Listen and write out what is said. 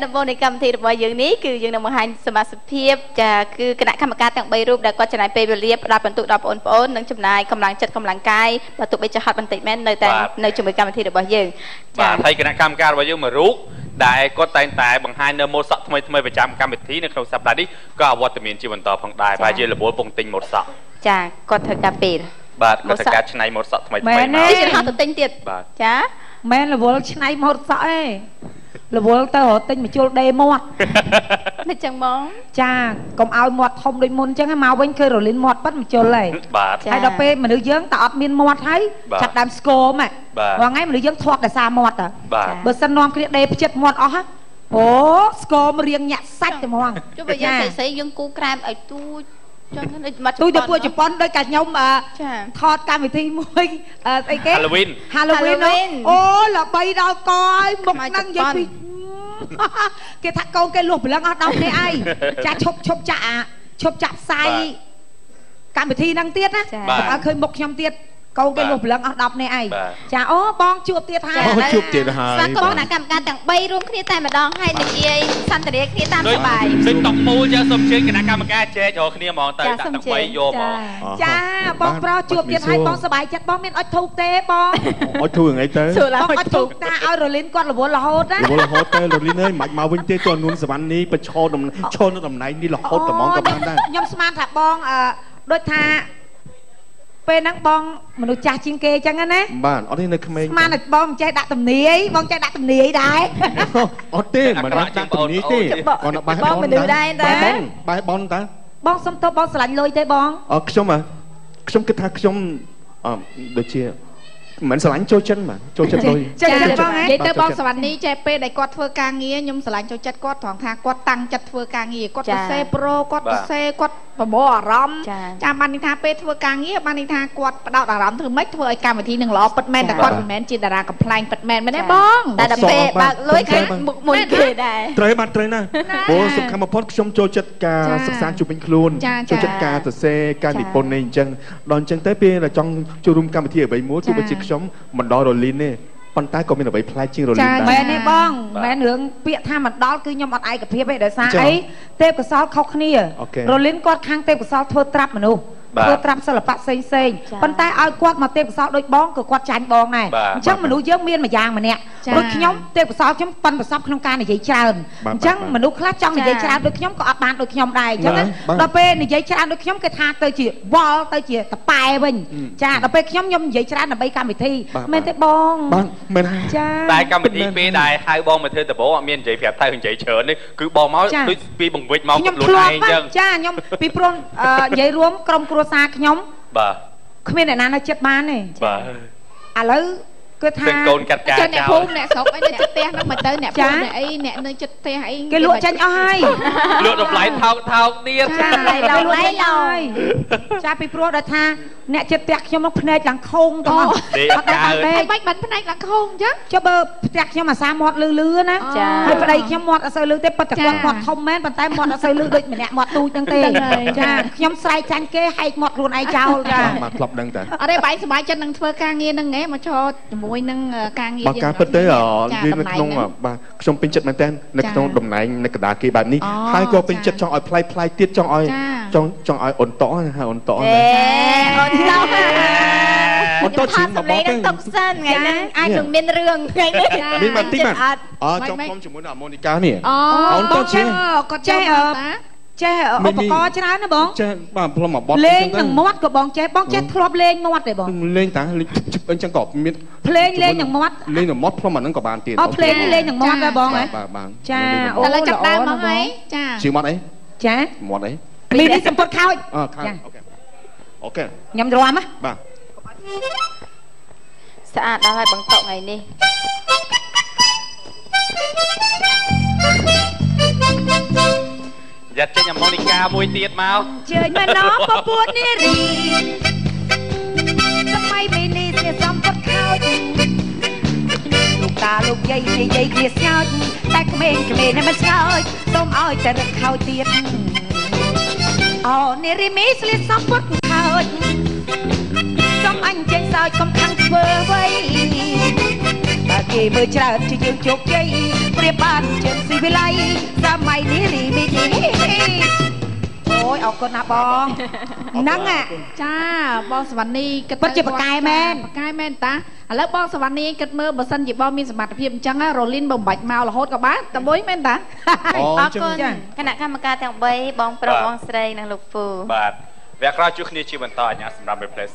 ដំបូងនៃកម្មវិធីរបស់យើងនេះគឺយើងនឹងបង្ហាញសមាជិកភាពចាគឺគណៈកម្មការទាំង3រូបដែលគាត់ចំណាយពេលវេលាផ្ដល់បន្ទុកដល់បងប្អូននិងចំណាយកម្លាំងចិត្តកម្លាំងកាយបើទោះបីចាហត់បន្តិចមែននៅតែនៅជាមួយកម្មវិធីរបស់យើងបាទហើយគណៈកម្មការរបស់យើងមួយរូបដែលគាត់តែងតែបង្ហាញនៅម៉ូតសក់ថ្មីប្រចាំកម្មវិធីនៅក្នុងសប្តាហ៍នេះក៏អវត្តមានជាបន្តផងដែរបាទជារវល់ពងទិញម៉ូតសក់ចាគាត់ធ្វើការពេលបាទគាត់ធ្វើការឆ្នៃម៉ូតសក់ថ្មីមែនទេហត់ទៅទិញទៀតចាមែនរវល់ឆ្នៃម៉ូតសក់ឯងរវល់ទៅរត់ទិញមកជុលដេមាត់មិនចឹងបងចាកុំឲ្យមាត់ធំដូចមុនចឹងមកវិញគឺរលីនមាត់ប៉ិតមកជុលហើយបាទហើយដល់ពេលមនុស្សយើងតែអត់មានមាត់ហើយចាប់ដើមស្គមហ៎ថ្ងៃមនុស្សយើងធាត់ដោយសារមាត់បើសិននាំគ្នាដេផ្ចិតមាត់អស់ហ៎អូស្គមរៀងញាក់សាច់តែហ្មងចុះបើយើងស្រីយើងគូក្រែមឲ្យទូចចឹងមកទូទៅពួកជប៉ុនដោយកាខ្ញុំថតកម្មវិធីមួយស្អីគេ Halloween អូល្បីដល់កឲ្យមុខហ្នឹងនិយាយពីគេថាកូនគេលួសព្រលឹងអស់10នាក់ឯងចាឈប់ចាក់ផ្សាយកម្មវិធីហ្នឹងទៀតណាឲ្យឃើញមុខខ្ញុំទៀតកូនគេលួសព្រលឹងអស់10នាក់ឯងចាអូបងជួបទៀតហើយជួបទៀតហើយស្វាគមន៍គណៈកម្មការទាំង3រួមគ្នាតែម្ដងហើយនិយាយសន្ទនាគ្នាតាមសប្បាយដូចតុកមូលចឹងសូមជើញគណៈកម្មការចែករកគ្នាហ្មងទៅដាក់ទាំង3យកហ្មងចាបងប្រុសជួបទៀតហើយបងសប្បាយចិត្តបងមានអុចធូបទេបងអុចធូបថ្ងៃទៅបងអុចធូបតាឲ្យរលីនគាត់រវល់រហូតណារវល់រហូតទៅរលីនអើយមិនមកវិញទេទោះនួនសវណ្ណនេះបញ្ឈរនៅតំណែងនេះរហូតតែហ្មងក៏បានដែរខ្ញុំស្មានថាបងដូចថាពេលហ្នឹងបងមនុស្សចាស់ជាងគេអញ្ចឹងណាបាទអត់ទេនៅក្មេងស្មានតែបងមិនចេះដាក់ទំនាយបងចេះដាក់ទំនាយដែរអត់ទេមិនដាក់ទំនាយទេគាត់នៅបាយបងមនុស្សដែរតែបាយបងតើបងសុំទោសបងស្រឡាញ់លុយទេបងខ្ញុំគិតថាខ្ញុំដូចជាមិនស្រឡាញ់ចូលចិត្តបាទចូលចិត្តលុយចូលចិត្តបងនិយាយទៅបងសវណ្ណីចេះពេលដែលគាត់ធ្វើការងារខ្ញុំស្រឡាញ់ចូលចិត្តគាត់ត្រង់ថាគាត់តាំងចិត្តធ្វើការងារគាត់សរសេរប្រូគាត់សរសេរគាត់ប្រមូលអារម្មណ៍ចាំបានន័យថាពេលធ្វើការងារបានន័យថាគាត់ផ្ដោតអារម្មណ៍ធ្វើម៉េចធ្វើឲ្យកម្មវិធីនឹងល្អពិតមែនតែគាត់មិនមែនជាតារាកំ pl ែងពិតមែនមែនទេបងតែដល់ពេលបើកលុយគេមុខមុនគេដែរត្រូវណាព្រោះសំខាន់បំផុតខ្ញុំចូលចិត្តការសិក្សាជុំវិញខ្លួនចូលចិត្តការសរសេរការនិពន្ធនេះអញ្ចឹងដល់អញ្ចឹងទៅពេលដែលចង់ចូលរួមកម្មវិធីអ្វីមួយទោះបីជាខ្ញុំមិនដល់រលីនទេប៉ុន្តែក៏មានអ្វីប្លែកជាងរលីនដែរមែនទេបងមែនរឿងពាក្យថាមិនដល់គឺខ្ញុំអត់ឯកភាពទេដោយសារអីទេពកោសលខុសគ្នារលីនគាត់ខាងទេពកោសលធ្វើត្រាប់មនុស្សធ្វើត្រាប់សិល្បៈផ្សេងប៉ុន្តែឲ្យគាត់មកទេពកោសលដូចបងក៏គាត់ចាញ់បងដែរអញ្ចឹងមនុស្សយើងមានមួយយ៉ាងម្នាក់ដូចខ្ញុំទេពកោសលខ្ញុំប៉ិនប្រសពក្នុងការនិយាយច្រើនអញ្ចឹងមនុស្សខ្លះចង់និយាយច្រើនដូចខ្ញុំក៏អត់បានដូចខ្ញុំដែរអញ្ចឹងដល់ពេលនិយាយច្រើនដូចខ្ញុំគេថាទៅជាវល់ទៅជាតប៉ែវិញចាដល់ពេលខ្ញុំនិយាយច្រើនដើម្បីកម្មវិធីមែនទេបងបាទមែនចាតែកម្មវិធីពេលដែលហៅបងមកធ្វើដំបូងអត់មាននិយាយប្រាប់ទៅនិយាយច្រើននេះគឺបងមកដូចពីបង្វិចមកខ្លួនឯងអញ្ចឹងចាខ្ញុំពីព្រោះនិយាយរួមក្រុមគ្រួសារខ្ញុំបាទគ្មានអ្នកណានៅចិត្តបានទេបាទឥឡូវគឺថាកូនកាត់ការចោលអ្នកភូមិអ្នកស្រុកអីនៅចិត្តផ្ទះហ្នឹងមកទៅអ្នកភូមិអ្នកអីអ្នកនៅចិត្តផ្ទះអីគេលក់ចាញ់អស់ហើយលក់តម្លៃថោកទៀតចាតម្លៃឡើយចាពីព្រោះដល់ថាអ្នកចិត្តផ្ទះខ្ញុំមកភ្នែកឡើងខូងទៅមកអត់ដែរតែបាច់បាត់ភ្នែកឡើងខូងអញ្ចឹងចុះបើផ្ទះខ្ញុំអាសាមាត់លឺណាហើយប្តីខ្ញុំមាត់អត់សូវលឺទេប៉ុន្តែគាត់មាត់ធំមែនប៉ុន្តែមាត់អត់សូវលឺដូចម្នាក់មាត់ទូចហ្នឹងទេចាខ្ញុំស្រែកចាញ់គេហែកមាត់ខ្លួនឯងចោលចាបាទធ្លាប់ដឹងតែអត់ទេបាយសប្បាយចិត្តនឹងធ្វើការងារហ្នឹងហ៎មកឈរជាមួយនឹងការងារយើងការពិតទៅយើងនៅក្នុងបាទខ្ញុំពេញចិត្តមែនតើនៅក្នុងតំណែងនៅកណ្ដាលគេបែបនេះហើយក៏ពេញចិត្តចង់ឲ្យផ្លៃទៀតចង់ឲ្យអ៊ុនតោហៅអ៊ុនតោអ៊ុនតោអ៊ុនតោជិះមកបងទៅតុកសិនថ្ងៃហ្នឹងអាចនឹងមានរឿងថ្ងៃនេះមានមកទីមកចង់ខ្ញុំជាមួយនឹងអាម៉ូនីកានេះអ៊ុនតោជិះគាត់ចេះឧបករណ៍ច្រើនណាបងចេះបាទផ្លុំមកបត់លេងនឹងមាត់ក៏បងចេះធ្លាប់លេងមាត់ទេបងលេងតាលេងអញ្ចឹងក៏មានភ្លេងលេងនឹងមាត់លេងនឹងមាត់ផ្លុំអាហ្នឹងក៏បានទៀតភ្លេងលេងនឹងមាត់ដែរបងហ៎បាទចាអូឥឡូវចាប់ដើមមកហីចាជឿមាត់អីចាមាត់អីមាននេះសំពត់ខោចខោចអូខេខ្ញុំរាំណាបាទស្អាតដល់ហើយបងតុកថ្ងៃនេះយ៉ាត់ចេញអាម៉ូនីកាមួយទៀតមកជើញមកណោពពួតនារីសម័យមីនីស្នេហ៍សំពត់ខោចលោកតាលោកយាយនិយាយគ្នាស្ងោចតែក្មេងៗមិនស្ងោចសូមឲ្យតែរឹកខោចទៀតអូនារីមីស្លៀកសំពត់ខោចសូមអញចេញសោចកុំខាំងធ្វើអ្វីបើ គេមើលច្រើនជាយើងជោគជ័យប្រៀបបានជាងស៊ីវិល័យសម័យនេះរីមីនេះអូយអរគុណណាបងហ្នឹងចាបងសវណ្ណីគិតពិតជាបកកែមែនតាឥឡូវបងសវណ្ណីគិតមើលបើសិនជាបងមានសមត្ថភាពអញ្ចឹងរលីនបំបាច់មករហូតក៏បានតែមួយមែនតាអរគុណគណៈកម្មការទាំង3បងប្រុសបងស្រីនិងលោកពូបាទវគ្គក្រោយជួបគ្នាជាបន្តអាញាសម្រាប់ replace